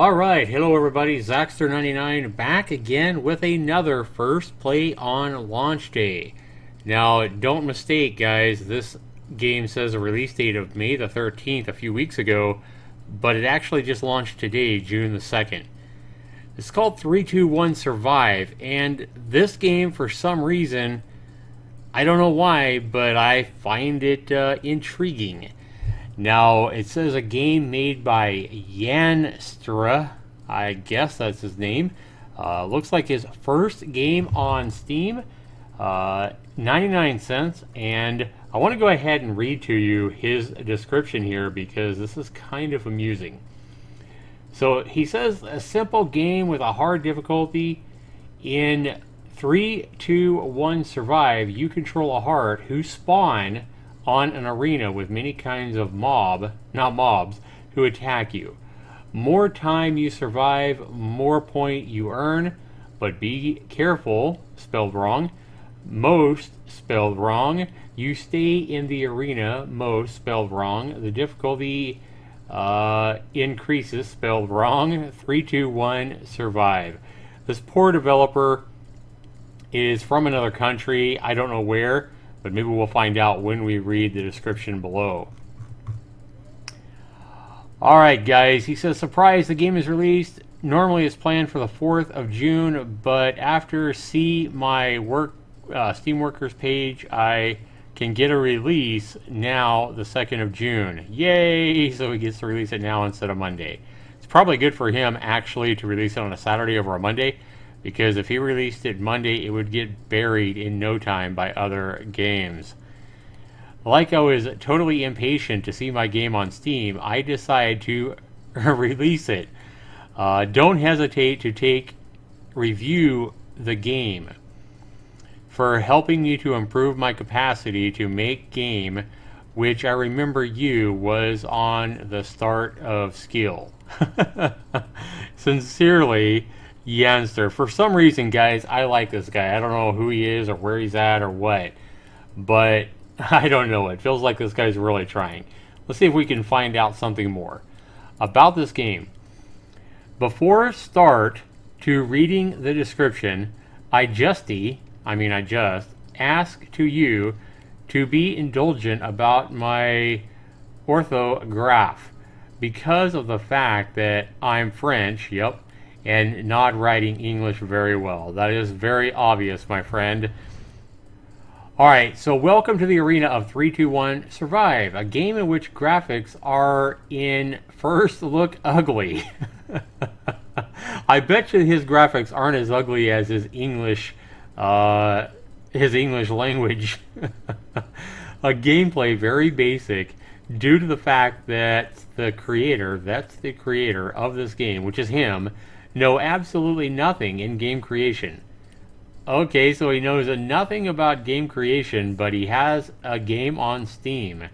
Alright, hello everybody, Zaxtor99 back again with another First Play on launch day. Now, don't mistake guys, this game says a release date of May the 13th a few weeks ago, but it actually just launched today, June the 2nd. It's called 3-2-1 Survive, and this game, for some reason, I don't know why, but I find it intriguing. Now, it says a game made by Yanstra, I guess that's his name. Looks like his first game on Steam, 99 cents. And I want to go ahead and read to you his description here because this is kind of amusing. So he says, a simple game with a hard difficulty. In 3-2-1 Survive, you control a heart who spawn on an arena with many kinds of not mobs, who attack you. More time you survive, more point you earn, but be careful, spelled wrong. Most, spelled wrong. You stay in the arena, most, spelled wrong. The difficulty increases, spelled wrong. 3-2-1 Survive. This poor developer is from another country, I don't know where, but maybe we'll find out when we read the description below. Alright guys, he says, surprise, the game is released. Normally it's planned for the 4th of June, but after see my Steam Workers page, I can get a release now the 2nd of June. Yay! So he gets to release it now instead of Monday. It's probably good for him actually to release it on a Saturday over a Monday, because if he released it Monday, it would get buried in no time by other games. Like I was totally impatient to see my game on Steam, I decided to release it. Don't hesitate to review the game for helping me to improve my capacity to make game, which I remember you was on the start of skill. Sincerely, Yanster. For some reason, guys, I like this guy. I don't know who he is or where he's at or what, but I don't know. It feels like this guy's really trying. Let's see if we can find out something more about this game. Before start to reading the description, I just ask to you to be indulgent about my orthograph because of the fact that I'm French, yep, and not writing English very well. That is very obvious, my friend. Alright, so welcome to the arena of 3-2-1 Survive, a game in which graphics are in first look ugly. I bet you his graphics aren't as ugly as his English language. A gameplay very basic due to the fact that the creator of this game, which is him, know absolutely nothing in game creation. Okay, so he knows nothing about game creation, but he has a game on Steam.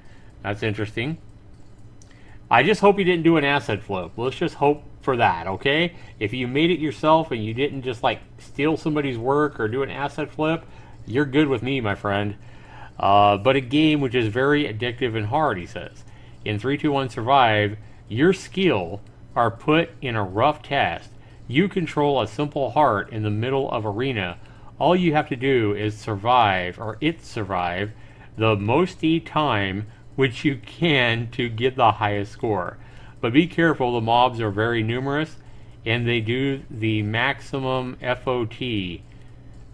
That's interesting. I just hope he didn't do an asset flip. Let's just hope for that, okay? If you made it yourself and you didn't just like steal somebody's work or do an asset flip, you're good with me, my friend. But a game which is very addictive and hard, he says. In 3-2-1 Survive, your skill are put in a rough test. You control a simple heart in the middle of arena. All you have to do is survive the most time which you can to get the highest score. But be careful, the mobs are very numerous and they do the maximum FOT.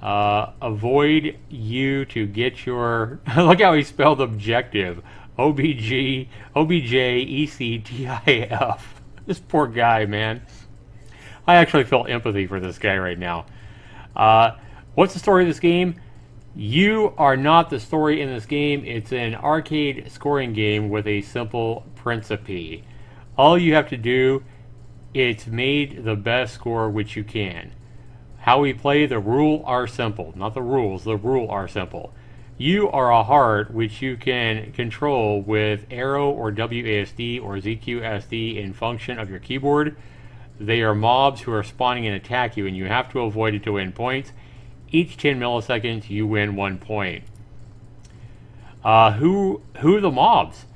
Avoid you to get your look how he spelled objective. OBJECTIF. This poor guy, man. I actually feel empathy for this guy right now. What's the story of this game? You are not the story in this game. It's an arcade scoring game with a simple principle. All you have to do is make the best score which you can. How we play, the rules are simple. Not the rules, the rules are simple. You are a heart which you can control with arrow or WASD or ZQSD in function of your keyboard. They are mobs who are spawning and attack you, and you have to avoid it to win points. Each 10 milliseconds, you win 1 point. Who are the mobs?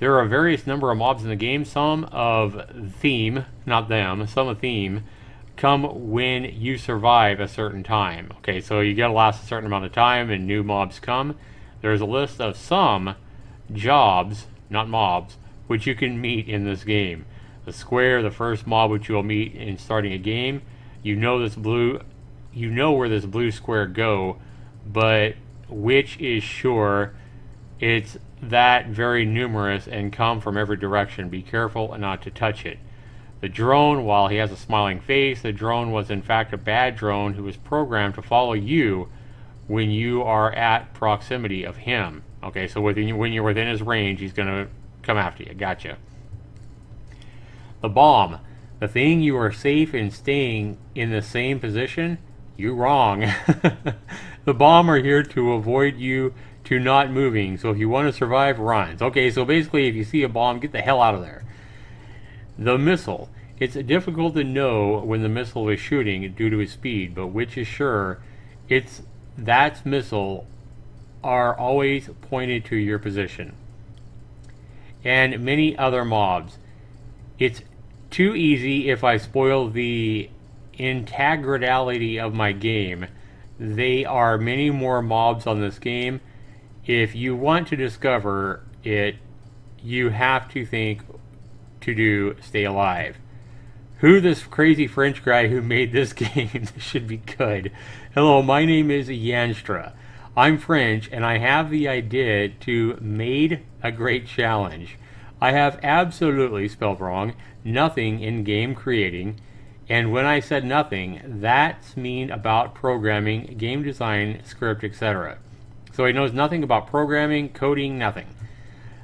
There are various number of mobs in the game. Some of theme, not them, some of theme come when you survive a certain time. Okay, so you gotta last a certain amount of time and new mobs come. There's a list of some jobs, not mobs, which you can meet in this game. The square, the first mob which you will meet in starting a game. You know where this blue square go, but which is sure it's that very numerous and come from every direction. Be careful not to touch it. The drone, while he has a smiling face, the drone was in fact a bad drone who was programmed to follow you when you are at proximity of him. Okay, so when you're within his range, he's going to come after you. Gotcha. The bomb. The thing you are safe in staying in the same position? You wrong. The bomb are here to avoid you to not moving. So if you want to survive, run. Okay, so basically if you see a bomb, get the hell out of there. The missile. It's difficult to know when the missile is shooting due to its speed, but which is sure, that missile are always pointed to your position. And many other mobs. It's too easy if I spoil the integrity of my game. There are many more mobs on this game. If you want to discover it, you have to think to do stay alive. Who this crazy French guy who made this game? This should be good. Hello, my name is Yanstra. I'm French and I have the idea to made a great challenge. I have absolutely spelled wrong nothing in game creating, and when I said nothing, that's mean about programming, game design, script, etc. So he knows nothing about programming, coding, nothing.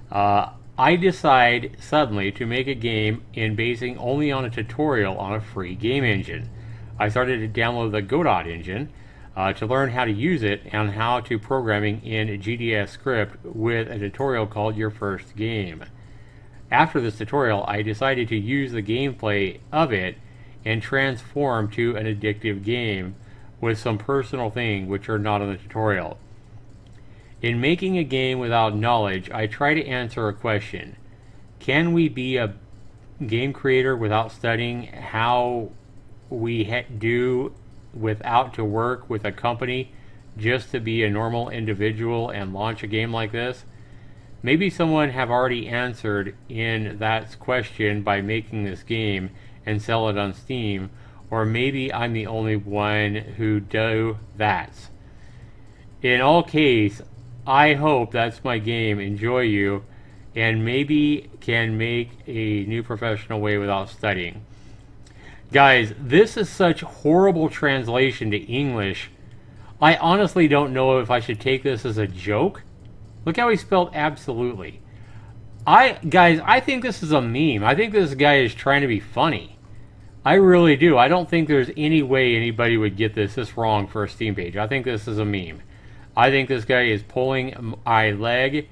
I decide suddenly to make a game in basing only on a tutorial on a free game engine. I started to download the Godot engine to learn how to use it and how to programming in GDS script with a tutorial called Your First Game. After this tutorial, I decided to use the gameplay of it and transform to an addictive game with some personal things which are not in the tutorial. In making a game without knowledge, I try to answer a question. Can we be a game creator without studying how we do without to work with a company just to be a normal individual and launch a game like this? Maybe someone have already answered in that question by making this game and sell it on Steam, or maybe I'm the only one who do that. In all case, I hope that's my game, enjoy you, and maybe can make a new professional way without studying. Guys, this is such horrible translation to English. I honestly don't know if I should take this as a joke. Look how he spelled absolutely. Guys, I think this is a meme. I think this guy is trying to be funny. I really do. I don't think there's any way anybody would get this wrong for a Steam page. I think this is a meme. I think this guy is pulling my leg.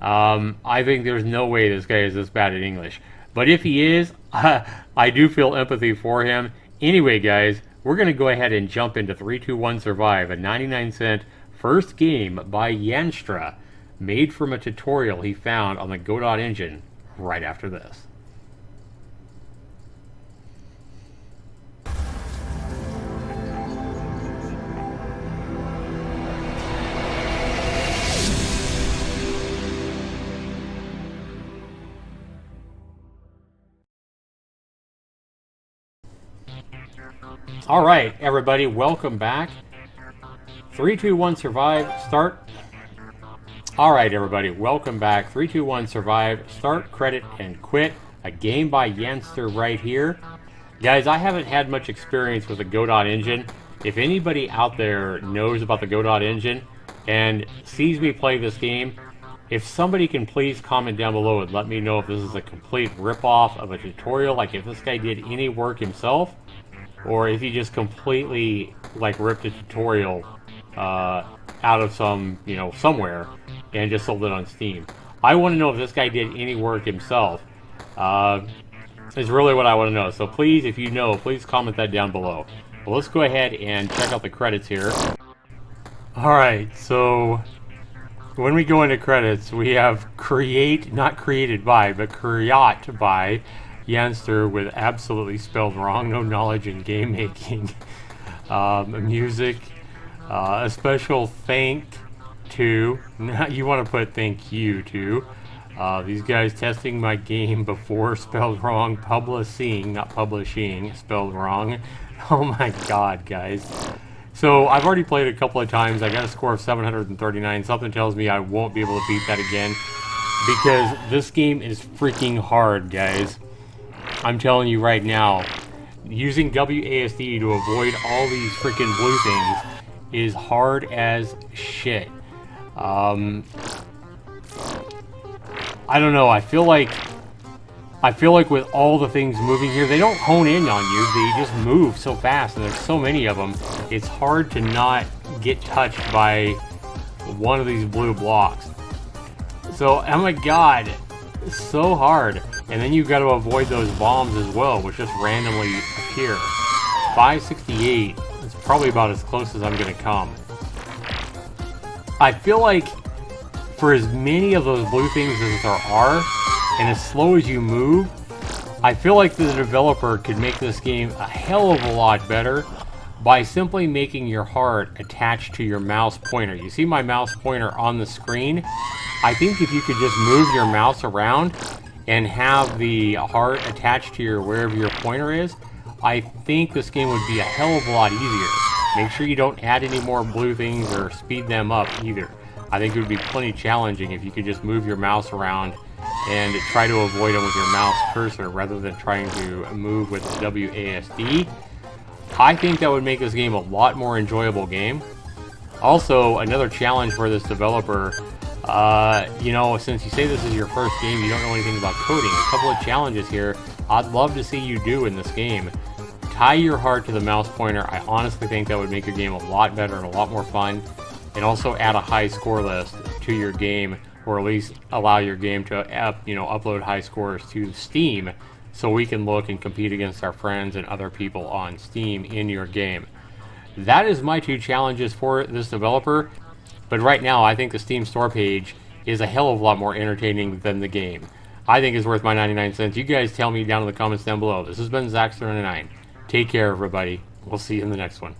I think there's no way this guy is this bad at English. But if he is, I do feel empathy for him. Anyway, guys, we're going to go ahead and jump into 321 Survive, a 99-cent first game by Yanstra, made from a tutorial he found on the Godot engine right after this. All right, everybody, welcome back. 321 Survive, start. All right, everybody, welcome back. 321 Survive, start, credit, and quit. A game by Yanstra right here. Guys, I haven't had much experience with the Godot engine. If anybody out there knows about the Godot engine and sees me play this game, if somebody can please comment down below and let me know if this is a complete ripoff of a tutorial, like if this guy did any work himself, or if he just completely like ripped a tutorial out of somewhere and just sold it on Steam. I want to know if this guy did any work himself. Is really what I want to know. So please, if you know, please comment that down below. Well, let's go ahead and check out the credits here. Alright, so when we go into credits, we have create, not created by, but create by Janster with absolutely spelled wrong, no knowledge in game making. Music, a special thank to, you want to put thank you to, these guys testing my game before, spelled wrong, publishing, not publishing, spelled wrong. Oh my god, guys. So I've already played a couple of times. I got a score of 739. Something tells me I won't be able to beat that again because this game is freaking hard, guys. I'm telling you right now, using WASD to avoid all these freaking blue things is hard as shit. I don't know. I feel like with all the things moving here, they don't hone in on you. They just move so fast, and there's so many of them. It's hard to not get touched by one of these blue blocks. So, oh my god, it's so hard. And then you've got to avoid those bombs as well, which just randomly appear. 568 is probably about as close as I'm going to come. I feel like for as many of those blue things as there are, and as slow as you move, I feel like the developer could make this game a hell of a lot better by simply making your heart attached to your mouse pointer. You see my mouse pointer on the screen? I think if you could just move your mouse around and have the heart attached to your wherever your pointer is, I think this game would be a hell of a lot easier. Make sure you don't add any more blue things or speed them up either. I think it would be plenty challenging if you could just move your mouse around and try to avoid them with your mouse cursor rather than trying to move with the WASD. I think that would make this game a lot more enjoyable game. Also, another challenge for this developer, you know, since you say this is your first game, you don't know anything about coding. A couple of challenges here I'd love to see you do in this game. Tie your heart to the mouse pointer. I honestly think that would make your game a lot better and a lot more fun. And also add a high score list to your game, or at least allow your game to upload high scores to Steam so we can look and compete against our friends and other people on Steam in your game. That is my two challenges for this developer, but right now I think the Steam store page is a hell of a lot more entertaining than the game. I think it's worth my 99 cents. You guys tell me down in the comments down below. This has been Zaxtorian. Take care, everybody. We'll see you in the next one.